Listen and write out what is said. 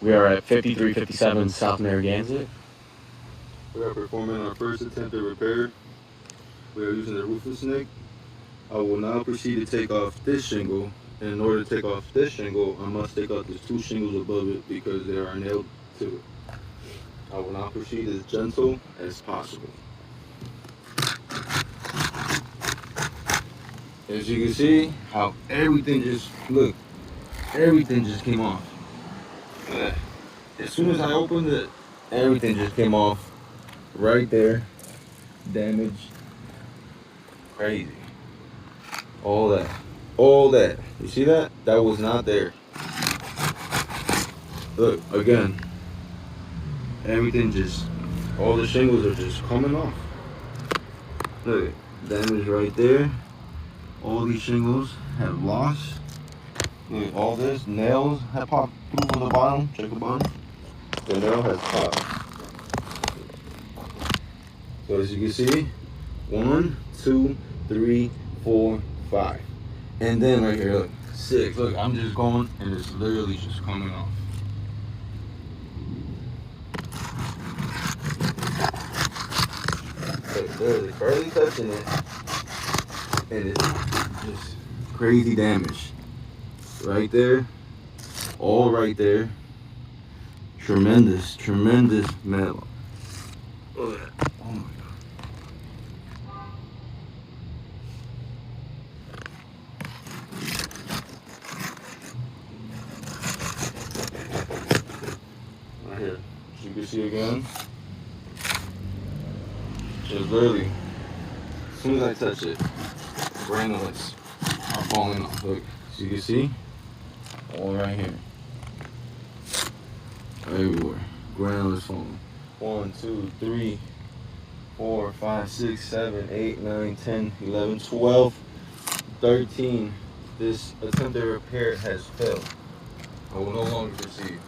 We are at 5357 South Narraganset. We are performing our first attempt at repair. We are using the roofless snake. I will now proceed to take off this shingle. And in order to take off this shingle, I must take out these 2 shingles above it because they are nailed to it. I will now proceed as gentle as possible. As you can see, how everything just came off. As soon as I opened it, everything just came off right there. Damaged. Crazy. All that. You see that? That was not there. Look, again. Everything just, all the shingles are just coming off. Look, damage right there. All these shingles have lost. Look, all this, nails have popped through from the bottom. Check the bottom. The nail has popped. So as you can see, 1, 2, 3, 4, 5. And then right here, look, 6. Look, I'm just going and it's literally just coming off. Look, literally barely touching it. And it's just crazy damage. Right there. All right there. Tremendous metal. Look at that. Oh my God. Right here. As you can see again. Just literally, as soon as I touch it, granulates are falling off. Look, as you can see, all right here. Everywhere. Granulates falling. 1, 2, 3, 4, 5, 6, 7, 8, 9, 10, 11, 12, 13. This attempted repair has failed. I will no longer proceed.